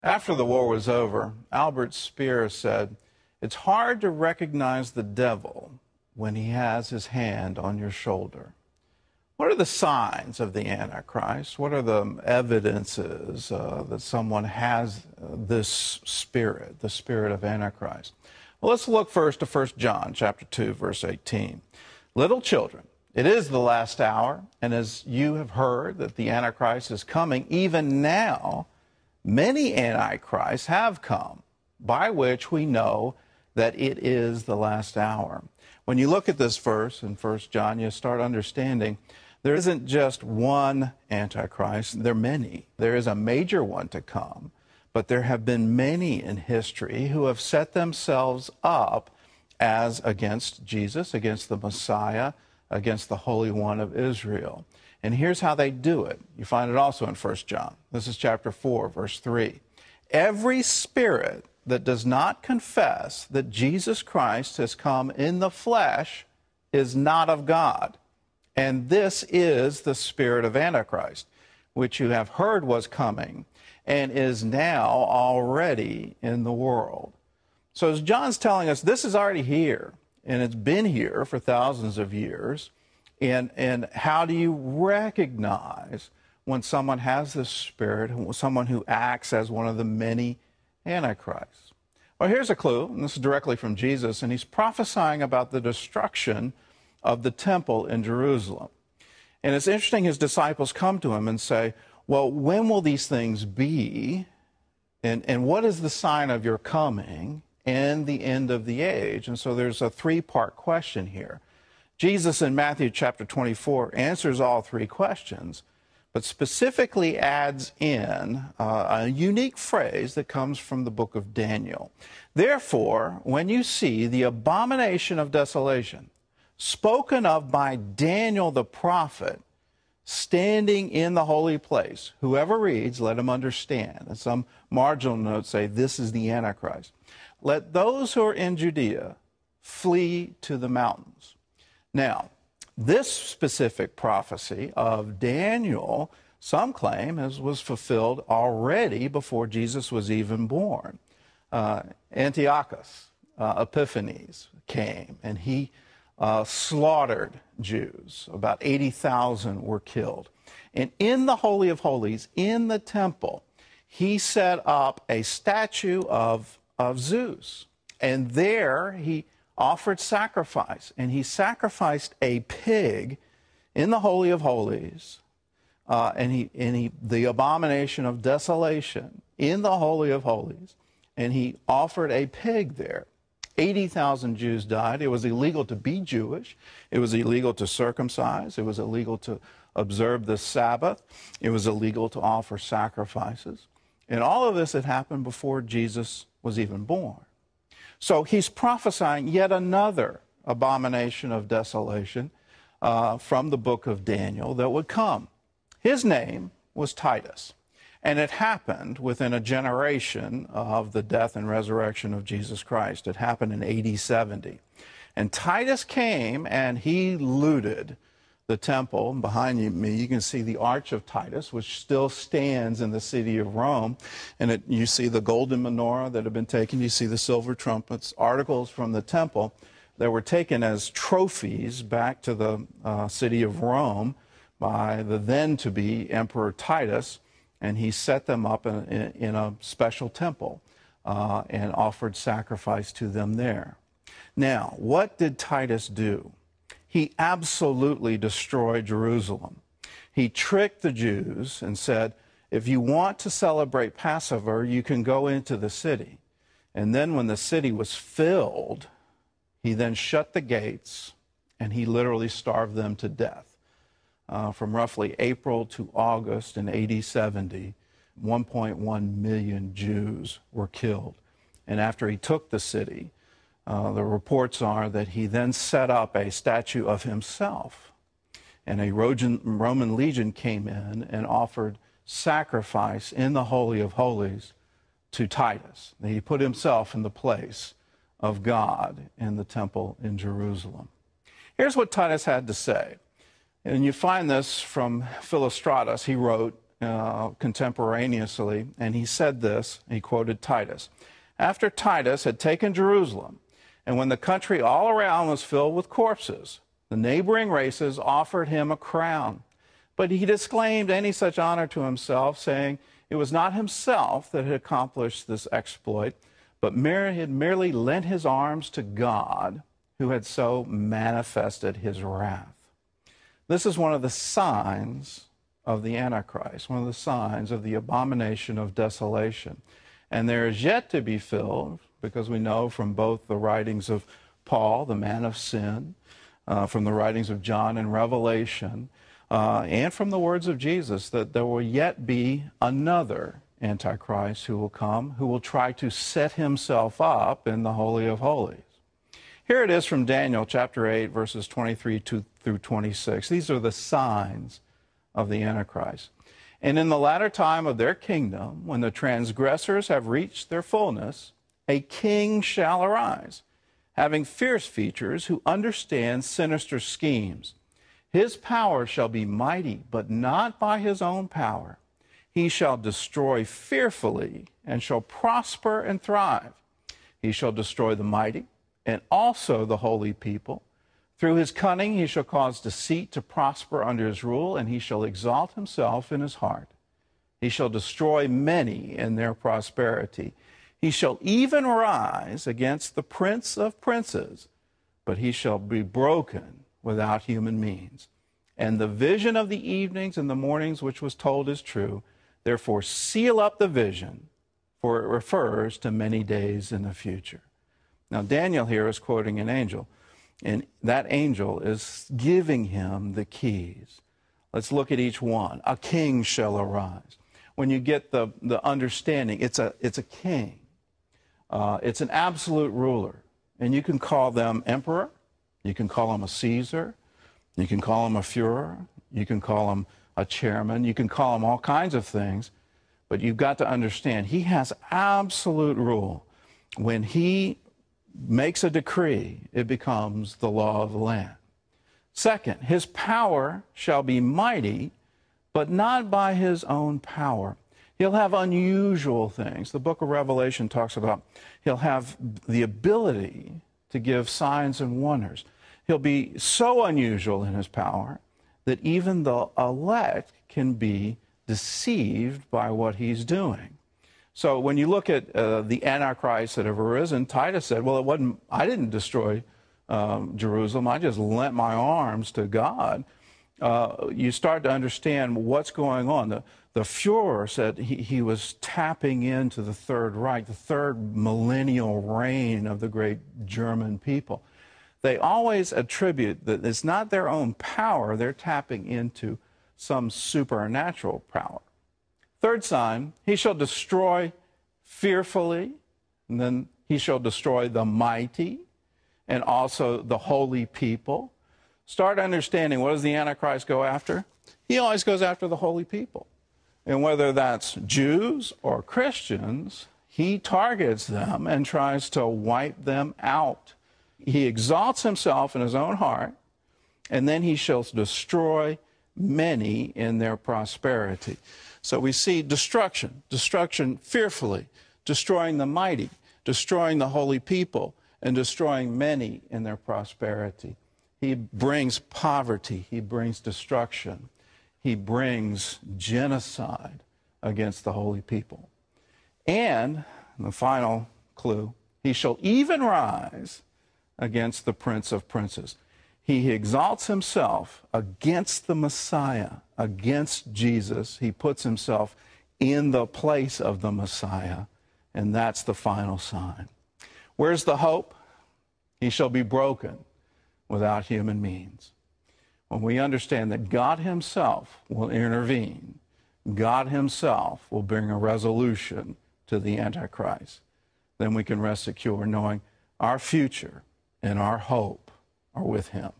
After the war was over, Albert Speer said, "It's hard to recognize the devil when he has his hand on your shoulder." What are the signs of the Antichrist? What are the evidences that someone has this spirit, the spirit of Antichrist? Well, let's look first to 1 John chapter 2, verse 18. Little children, it is the last hour, and as you have heard that the Antichrist is coming, even now many Antichrists have come, by which we know that it is the last hour. When you look at this verse in 1 John, you start understanding there isn't just one Antichrist, there are many. There is a major one to come, but there have been many in history who have set themselves up as against Jesus, against the Messiah, against the Holy One of Israel. And here's how they do it. You find it also in 1 John. This is chapter 4, verse 3. Every spirit that does not confess that Jesus Christ has come in the flesh is not of God. And this is the spirit of Antichrist, which you have heard was coming and is now already in the world. So as John's telling us, this is already here, and it's been here for thousands of years. And how do you recognize when someone has this spirit, someone who acts as one of the many Antichrists? Well, here's a clue, and this is directly from Jesus, and he's prophesying about the destruction of the temple in Jerusalem. And it's interesting, his disciples come to him and say, well, when will these things be? And what is the sign of your coming and the end of the age? And so there's a three-part question here. Jesus in Matthew chapter 24 answers all three questions, but specifically adds in a unique phrase that comes from the book of Daniel. Therefore, when you see the abomination of desolation spoken of by Daniel the prophet standing in the holy place, whoever reads, let him understand. And some marginal notes say, this is the Antichrist. Let those who are in Judea flee to the mountains. Now, this specific prophecy of Daniel, some claim, was fulfilled already before Jesus was even born. Antiochus Epiphanes came, and he slaughtered Jews. About 80,000 were killed. And in the Holy of Holies, in the temple, he set up a statue of Zeus. And there he offered sacrifice. And he sacrificed a pig in the Holy of Holies. The abomination of desolation in the Holy of Holies. And he offered a pig there. 80,000 Jews died. It was illegal to be Jewish. It was illegal to circumcise. It was illegal to observe the Sabbath. It was illegal to offer sacrifices. And all of this had happened before Jesus was even born. So he's prophesying yet another abomination of desolation from the book of Daniel that would come. His name was Titus. And it happened within a generation of the death and resurrection of Jesus Christ. It happened in AD 70. And Titus came and he looted the temple. Behind me, you can see the Arch of Titus, which still stands in the city of Rome. And you see the golden menorah that had been taken. You see the silver trumpets, articles from the temple that were taken as trophies back to the city of Rome by the then-to-be Emperor Titus. And he set them up in a special temple and offered sacrifice to them there. Now, what did Titus do? He absolutely destroyed Jerusalem. He tricked the Jews and said, if you want to celebrate Passover, you can go into the city. And then when the city was filled, he then shut the gates and he literally starved them to death. From roughly April to August in AD 70, 1.1 million Jews were killed. And after he took the city, the reports are that he then set up a statue of himself. And a Roman legion came in and offered sacrifice in the Holy of Holies to Titus. He put himself in the place of God in the temple in Jerusalem. Here's what Titus had to say. And you find this from Philostratus. He wrote, contemporaneously, and he said this, he quoted Titus. After Titus had taken Jerusalem, and when the country all around was filled with corpses, the neighboring races offered him a crown. But he disclaimed any such honor to himself, saying it was not himself that had accomplished this exploit, but had merely lent his arms to God, who had so manifested his wrath. This is one of the signs of the Antichrist, one of the signs of the abomination of desolation. And there is yet to be filled, because we know from both the writings of Paul, the man of sin, from the writings of John and Revelation, and from the words of Jesus, that there will yet be another Antichrist who will come, who will try to set himself up in the Holy of Holies. Here it is from Daniel chapter 8, verses 23 through 26. These are the signs of the Antichrist. And in the latter time of their kingdom, when the transgressors have reached their fullness, a king shall arise, having fierce features, who understands sinister schemes. His power shall be mighty, but not by his own power. He shall destroy fearfully, and shall prosper and thrive. He shall destroy the mighty, and also the holy people. Through his cunning he shall cause deceit to prosper under his rule, and he shall exalt himself in his heart. He shall destroy many in their prosperity. He shall even rise against the prince of princes, but he shall be broken without human means. And the vision of the evenings and the mornings which was told is true. Therefore seal up the vision, for it refers to many days in the future. Now Daniel here is quoting an angel, and that angel is giving him the keys. Let's look at each one. A king shall arise. When you get the understanding, it's a king. It's an absolute ruler. And you can call them emperor. You can call him a Caesar. You can call him a Führer. You can call him a chairman. You can call him all kinds of things. But you've got to understand, he has absolute rule. When he makes a decree, it becomes the law of the land. Second, his power shall be mighty, but not by his own power. He'll have unusual things. The book of Revelation talks about he'll have the ability to give signs and wonders. He'll be so unusual in his power that even the elect can be deceived by what he's doing. So when you look at the Antichrists that have arisen, Titus said, well, I didn't destroy Jerusalem. I just lent my arms to God. You start to understand what's going on. The Führer said he was tapping into the Third Reich, the third millennial reign of the great German people. They always attribute that it's not their own power, they're tapping into some supernatural power. Third sign, he shall destroy fearfully, and then he shall destroy the mighty, and also the holy people. Start understanding, what does the Antichrist go after? He always goes after the holy people. And whether that's Jews or Christians, he targets them and tries to wipe them out. He exalts himself in his own heart, and then he shall destroy many in their prosperity. So we see destruction fearfully, destroying the mighty, destroying the holy people, and destroying many in their prosperity. He brings poverty, he brings destruction, he brings genocide against the holy people. And the final clue, he shall even rise against the prince of princes. He exalts himself against the Messiah, against Jesus. He puts himself in the place of the Messiah, and that's the final sign. Where's the hope? He shall be broken without human means. When we understand that God himself will intervene, God himself will bring a resolution to the Antichrist, then we can rest secure knowing our future and our hope are with him.